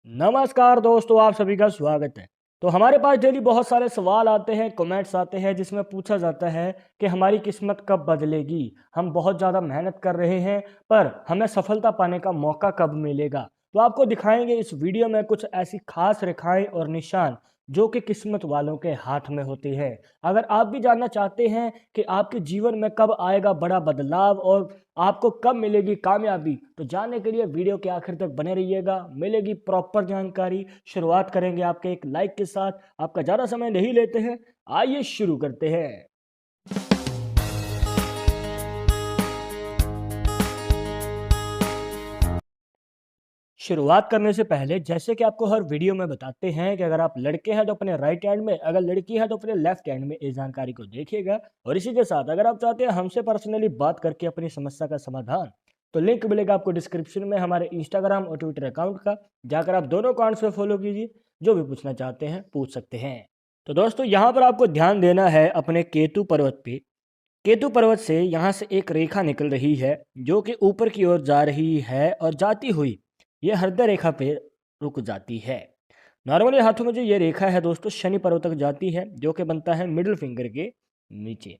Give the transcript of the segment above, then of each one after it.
नमस्कार दोस्तों, आप सभी का स्वागत है। तो हमारे पास डेली बहुत सारे सवाल आते हैं, कमेंट्स आते हैं जिसमें पूछा जाता है कि हमारी किस्मत कब बदलेगी। हम बहुत ज़्यादा मेहनत कर रहे हैं पर हमें सफलता पाने का मौका कब मिलेगा। तो आपको दिखाएंगे इस वीडियो में कुछ ऐसी खास रेखाएं और निशान जो कि किस्मत वालों के हाथ में होती है। अगर आप भी जानना चाहते हैं कि आपके जीवन में कब आएगा बड़ा बदलाव और आपको कब मिलेगी कामयाबी, तो जानने के लिए वीडियो के आखिर तक बने रहिएगा, मिलेगी प्रॉपर जानकारी। शुरुआत करेंगे आपके एक लाइक के साथ। आपका ज़्यादा समय नहीं लेते हैं, आइए शुरू करते हैं। शुरुआत करने से पहले जैसे कि आपको हर वीडियो में बताते हैं कि अगर आप लड़के हैं तो अपने राइट हैंड में, अगर लड़की है तो अपने लेफ्ट हैंड में इस जानकारी को देखिएगा। और इसी के साथ अगर आप चाहते हैं हमसे पर्सनली बात करके अपनी समस्या का समाधान, तो लिंक मिलेगा आपको डिस्क्रिप्शन में हमारे इंस्टाग्राम और ट्विटर अकाउंट का। जाकर आप दोनों अकाउंट्स पे फॉलो कीजिए, जो भी पूछना चाहते हैं पूछ सकते हैं। तो दोस्तों यहाँ पर आपको ध्यान देना है अपने केतु पर्वत पे। केतु पर्वत से यहाँ से एक रेखा निकल रही है जो कि ऊपर की ओर जा रही है और जाती हुई ये हृदय रेखा पे रुक जाती है। नॉर्मली हाथों में जो ये रेखा है दोस्तों शनि पर्वत तक जाती है, जो कि बनता है मिडिल फिंगर के नीचे।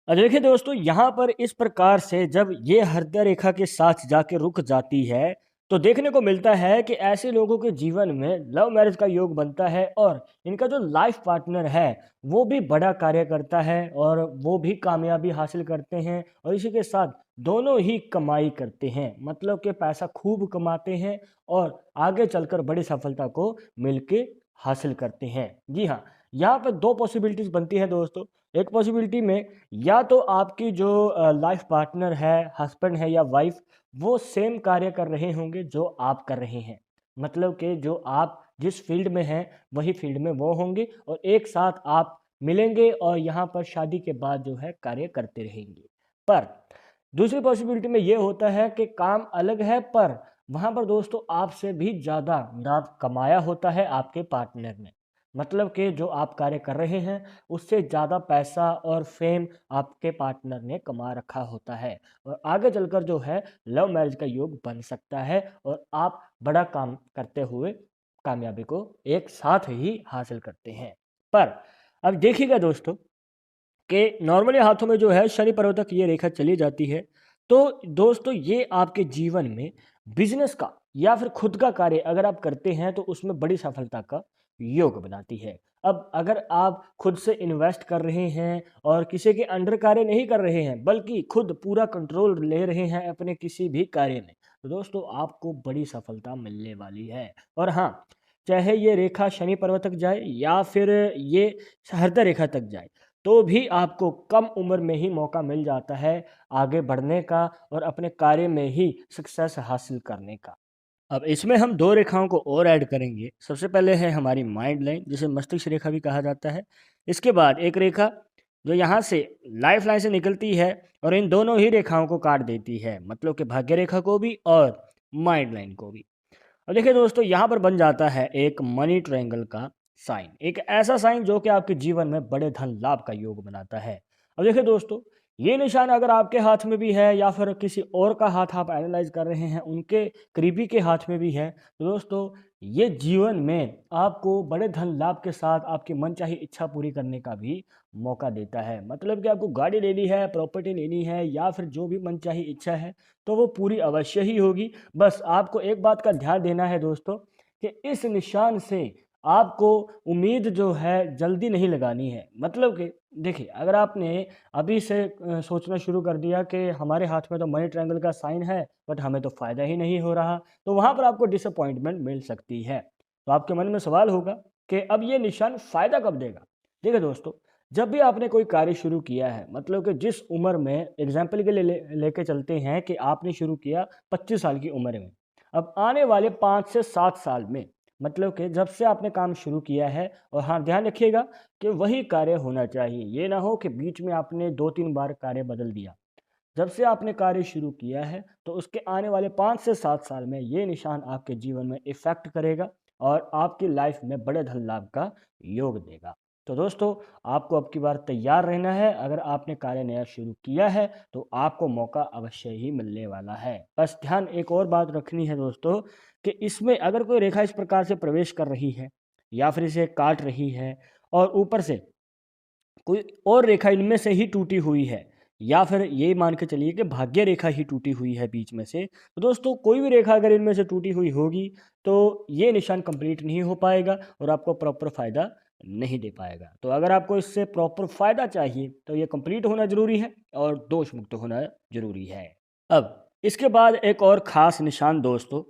और देखिए दोस्तों यहाँ पर इस प्रकार से जब ये हृदय रेखा के साथ जाके रुक जाती है, तो देखने को मिलता है कि ऐसे लोगों के जीवन में लव मैरिज का योग बनता है और इनका जो लाइफ पार्टनर है वो भी बड़ा कार्य करता है और वो भी कामयाबी हासिल करते हैं और इसी के साथ दोनों ही कमाई करते हैं, मतलब कि पैसा खूब कमाते हैं और आगे चलकर बड़ी सफलता को मिलके हासिल करते हैं। जी हाँ, यहाँ पर दो पॉसिबिलिटीज बनती है दोस्तों। एक पॉसिबिलिटी में या तो आपकी जो लाइफ पार्टनर है, हस्बैंड है या वाइफ, वो सेम कार्य कर रहे होंगे जो आप कर रहे हैं, मतलब कि जो आप जिस फील्ड में हैं वही फील्ड में वो होंगे और एक साथ आप मिलेंगे और यहाँ पर शादी के बाद जो है कार्य करते रहेंगे। पर दूसरी पॉसिबिलिटी में ये होता है कि काम अलग है पर वहाँ पर दोस्तों आपसे भी ज़्यादा लाभ कमाया होता है आपके पार्टनर ने, मतलब कि जो आप कार्य कर रहे हैं उससे ज़्यादा पैसा और फेम आपके पार्टनर ने कमा रखा होता है और आगे चलकर जो है लव मैरिज का योग बन सकता है और आप बड़ा काम करते हुए कामयाबी को एक साथ ही हासिल करते हैं। पर अब देखिएगा दोस्तों कि नॉर्मली हाथों में जो है शनि पर्वत तक ये रेखा चली जाती है, तो दोस्तों ये आपके जीवन में बिजनेस का या फिर खुद का कार्य अगर आप करते हैं तो उसमें बड़ी सफलता का योग बनाती है। अब अगर आप खुद से इन्वेस्ट कर रहे हैं और किसी के अंडर कार्य नहीं कर रहे हैं बल्कि खुद पूरा कंट्रोल ले रहे हैं अपने किसी भी कार्य में, तो दोस्तों आपको बड़ी सफलता मिलने वाली है। और हाँ, चाहे ये रेखा शनि पर्वत तक जाए या फिर ये हृदय रेखा तक जाए, तो भी आपको कम उम्र में ही मौका मिल जाता है आगे बढ़ने का और अपने कार्य में ही सक्सेस हासिल करने का। अब इसमें हम दो रेखाओं को और ऐड करेंगे। सबसे पहले है हमारी माइंड लाइन, जिसे मस्तिष्क रेखा भी कहा जाता है। इसके बाद एक रेखा जो यहाँ से लाइफ लाइन से निकलती है और इन दोनों ही रेखाओं को काट देती है, मतलब कि भाग्य रेखा को भी और माइंड लाइन को भी। अब देखिए दोस्तों यहाँ पर बन जाता है एक मनी ट्रायंगल का साइन, एक ऐसा साइन जो कि आपके जीवन में बड़े धन लाभ का योग बनाता है। अब देखिए दोस्तों, ये निशान अगर आपके हाथ में भी है या फिर किसी और का हाथ आप एनालाइज कर रहे हैं उनके करीबी के हाथ में भी है, तो दोस्तों ये जीवन में आपको बड़े धन लाभ के साथ आपकी मनचाही इच्छा पूरी करने का भी मौका देता है। मतलब कि आपको गाड़ी लेनी है, प्रॉपर्टी लेनी है या फिर जो भी मनचाही इच्छा है तो वो पूरी अवश्य ही होगी। बस आपको एक बात का ध्यान देना है दोस्तों कि इस निशान से आपको उम्मीद जो है जल्दी नहीं लगानी है। मतलब कि देखिए, अगर आपने अभी से सोचना शुरू कर दिया कि हमारे हाथ में तो मनी ट्रायंगल का साइन है बट हमें तो फ़ायदा ही नहीं हो रहा, तो वहाँ पर आपको डिसअपॉइंटमेंट मिल सकती है। तो आपके मन में सवाल होगा कि अब ये निशान फ़ायदा कब देगा? देखिए दोस्तों, जब भी आपने कोई कार्य शुरू किया है, मतलब कि जिस उम्र में एग्जाम्पल के लिए लेके चलते हैं कि आपने शुरू किया 25 साल की उम्र में, अब आने वाले 5 से 7 साल में, मतलब कि जब से आपने काम शुरू किया है, और हाँ ध्यान रखिएगा कि वही कार्य होना चाहिए, ये ना हो कि बीच में आपने 2-3 बार कार्य बदल दिया। जब से आपने कार्य शुरू किया है तो उसके आने वाले 5 से 7 साल में ये निशान आपके जीवन में इफ़ेक्ट करेगा और आपकी लाइफ में बड़े धन लाभ का योग देगा। तो दोस्तों आपको अब की बार तैयार रहना है। अगर आपने कार्य नया शुरू किया है तो आपको मौका अवश्य ही मिलने वाला है। बस ध्यान एक और बात रखनी है दोस्तों कि इसमें अगर कोई रेखा इस प्रकार से प्रवेश कर रही है या फिर इसे काट रही है और ऊपर से कोई और रेखा इनमें से ही टूटी हुई है या फिर ये मान के चलिए कि भाग्य रेखा ही टूटी हुई है बीच में से, तो दोस्तों कोई भी रेखा अगर इनमें से टूटी हुई होगी तो ये निशान कंप्लीट नहीं हो पाएगा और आपको प्रॉपर फायदा नहीं दे पाएगा। तो अगर आपको इससे प्रॉपर फायदा चाहिए तो ये कंप्लीट होना जरूरी है और दोष मुक्त होना जरूरी है। अब इसके बाद एक और खास निशान दोस्तों,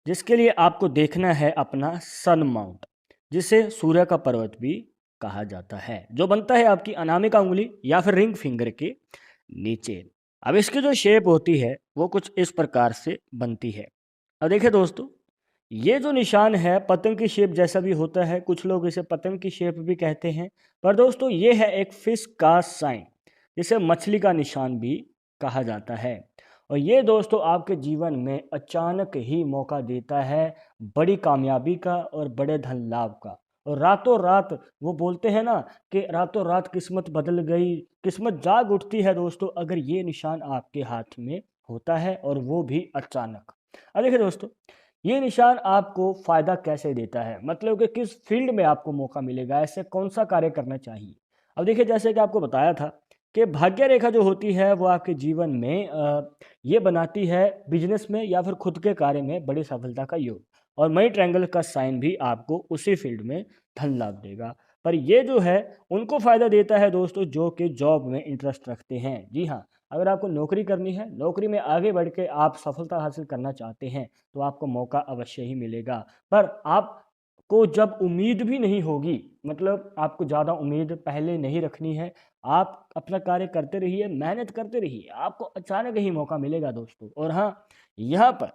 जिसके लिए आपको देखना है अपना सन माउंट, जिसे सूर्य का पर्वत भी कहा जाता है, जो बनता है आपकी अनामिका उंगली या फिर रिंग फिंगर के नीचे। अब इसकी जो शेप होती है वो कुछ इस प्रकार से बनती है। अब देखिए दोस्तों, ये जो निशान है पतंग की शेप जैसा भी होता है, कुछ लोग इसे पतंग की शेप भी कहते हैं, पर दोस्तों ये है एक फिश का साइन, जिसे मछली का निशान भी कहा जाता है। और ये दोस्तों आपके जीवन में अचानक ही मौका देता है बड़ी कामयाबी का और बड़े धन लाभ का। और रातों रात वो बोलते हैं ना कि रातों रात किस्मत बदल गई, किस्मत जाग उठती है दोस्तों अगर ये निशान आपके हाथ में होता है और वो भी अचानक। अब देखिए दोस्तों, ये निशान आपको फायदा कैसे देता है, मतलब कि किस फील्ड में आपको मौका मिलेगा, ऐसे कौन सा कार्य करना चाहिए। अब देखिए जैसे कि आपको बताया था कि भाग्य रेखा जो होती है वो आपके जीवन में ये बनाती है बिजनेस में या फिर खुद के कार्य में बड़ी सफलता का योग। और मनी ट्रायंगल का साइन भी आपको उसी फील्ड में धन लाभ देगा। पर ये जो है उनको फायदा देता है दोस्तों जो कि जॉब में इंटरेस्ट रखते हैं। जी हाँ, अगर आपको नौकरी करनी है, नौकरी में आगे बढ़ के आप सफलता हासिल करना चाहते हैं तो आपको मौका अवश्य ही मिलेगा। पर आपको जब उम्मीद भी नहीं होगी, मतलब आपको ज़्यादा उम्मीद पहले नहीं रखनी है, आप अपना कार्य करते रहिए, मेहनत करते रहिए, आपको अचानक ही मौका मिलेगा दोस्तों। और हाँ, यहाँ पर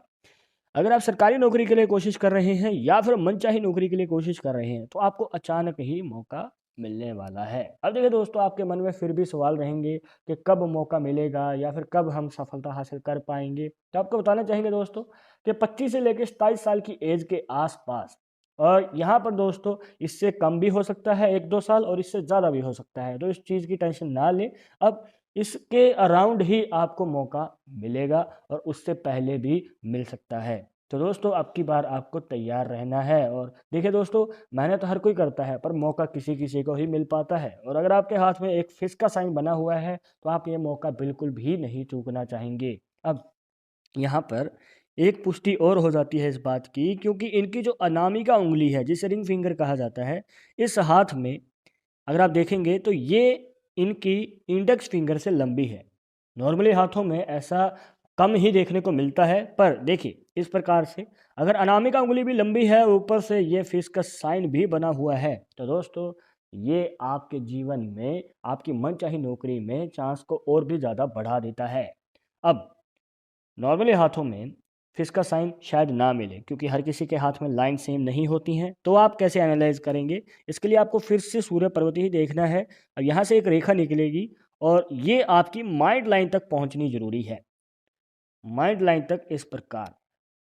अगर आप सरकारी नौकरी के लिए कोशिश कर रहे हैं या फिर मनचाही नौकरी के लिए कोशिश कर रहे हैं तो आपको अचानक ही मौका मिलने वाला है। अब देखिए दोस्तों, आपके मन में फिर भी सवाल रहेंगे कि कब मौका मिलेगा या फिर कब हम सफलता हासिल कर पाएंगे। तो आपको बताना चाहेंगे दोस्तों कि 25 से लेकर 27 साल की एज के आसपास, और यहाँ पर दोस्तों इससे कम भी हो सकता है 1-2 साल और इससे ज़्यादा भी हो सकता है, तो इस चीज़ की टेंशन ना लें। अब इसके अराउंड ही आपको मौका मिलेगा और उससे पहले भी मिल सकता है। तो दोस्तों अब की बार आपको तैयार रहना है। और देखिए दोस्तों, मेहनत हर कोई करता है पर मौका किसी किसी को ही मिल पाता है। और अगर आपके हाथ में एक फिश का साइन बना हुआ है तो आप ये मौका बिल्कुल भी नहीं चूकना चाहेंगे। अब यहाँ पर एक पुष्टि और हो जाती है इस बात की, क्योंकि इनकी जो अनामिका उंगली है जिसे रिंग फिंगर कहा जाता है, इस हाथ में अगर आप देखेंगे तो ये इनकी इंडेक्स फिंगर से लंबी है। नॉर्मली हाथों में ऐसा कम ही देखने को मिलता है, पर देखिए इस प्रकार से अगर अनामिका उंगली भी लंबी है, ऊपर से ये फिश का साइन भी बना हुआ है, तो दोस्तों ये आपके जीवन में आपकी मनचाही नौकरी में चांस को और भी ज़्यादा बढ़ा देता है। अब नॉर्मली हाथों में फिश का साइन शायद ना मिले क्योंकि हर किसी के हाथ में लाइन सेम नहीं होती हैं, तो आप कैसे एनालाइज करेंगे? इसके लिए आपको फिर से सूर्य पर्वत ही देखना है। अब यहाँ से एक रेखा निकलेगी और ये आपकी माइंड लाइन तक पहुँचनी ज़रूरी है। माइंड लाइन तक इस प्रकार।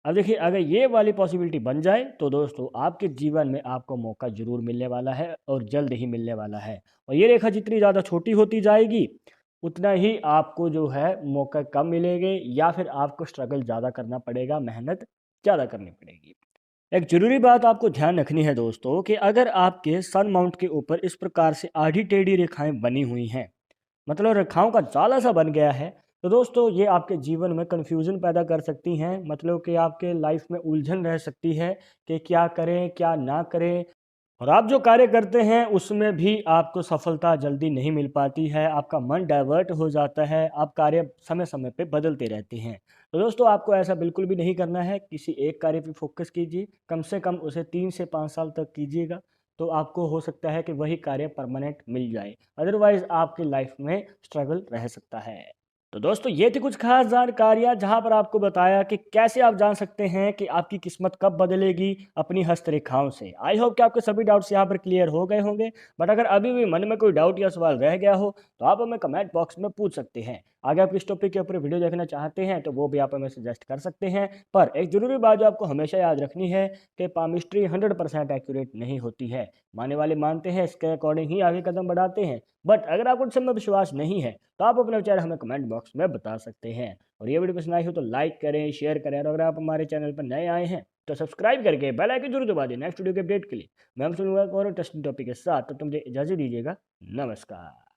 अब देखिए अगर ये वाली पॉसिबिलिटी बन जाए तो दोस्तों आपके जीवन में आपको मौका ज़रूर मिलने वाला है और जल्द ही मिलने वाला है। और ये रेखा जितनी ज़्यादा छोटी होती जाएगी उतना ही आपको जो है मौका कम मिलेंगे या फिर आपको स्ट्रगल ज़्यादा करना पड़ेगा, मेहनत ज़्यादा करनी पड़ेगी। एक ज़रूरी बात आपको ध्यान रखनी है दोस्तों कि अगर आपके सन माउंट के ऊपर इस प्रकार से आधी टेढ़ी रेखाएं बनी हुई हैं, मतलब रेखाओं का जाल सा बन गया है, तो दोस्तों ये आपके जीवन में कन्फ्यूज़न पैदा कर सकती हैं, मतलब कि आपके लाइफ में उलझन रह सकती है कि क्या करें क्या ना करें। और आप जो कार्य करते हैं उसमें भी आपको सफलता जल्दी नहीं मिल पाती है, आपका मन डाइवर्ट हो जाता है, आप कार्य समय समय पे बदलते रहते हैं। तो दोस्तों आपको ऐसा बिल्कुल भी नहीं करना है, किसी एक कार्य पे फोकस कीजिए, कम से कम उसे 3 से 5 साल तक कीजिएगा, तो आपको हो सकता है कि वही कार्य परमानेंट मिल जाए, अदरवाइज आपकी लाइफ में स्ट्रगल रह सकता है। तो दोस्तों ये थी कुछ खास जानकारियाँ जहाँ पर आपको बताया कि कैसे आप जान सकते हैं कि आपकी किस्मत कब बदलेगी अपनी हस्तरेखाओं से। आई होप कि आपके सभी डाउट्स यहाँ पर क्लियर हो गए होंगे। बट अगर अभी भी मन में कोई डाउट या सवाल रह गया हो तो आप हमें कमेंट बॉक्स में पूछ सकते हैं। आगे आप किस टॉपिक के ऊपर वीडियो देखना चाहते हैं तो वो भी आप हमें सजेस्ट कर सकते हैं। पर एक ज़रूरी बात जो आपको हमेशा याद रखनी है कि पामिस्ट्री 100% एक्यूरेट नहीं होती है। मानने वाले मानते हैं, इसके अकॉर्डिंग ही आगे कदम बढ़ाते हैं। बट अगर आपको उन सब में विश्वास नहीं है तो आप अपने विचार हमें कमेंट बॉक्स में बता सकते हैं। और ये वीडियो पसंद आई हो तो लाइक करें, शेयर करें, और अगर आप हमारे चैनल पर नए आए हैं तो सब्सक्राइब करके बेल आइकन जरूर दबा दें नेक्स्ट वीडियो के अपडेट के लिए। मैं हम सुनूंगा एक और इंटरेस्टिंग टॉपिक के साथ, तो तुम मुझे इजाज़त दीजिएगा। नमस्कार।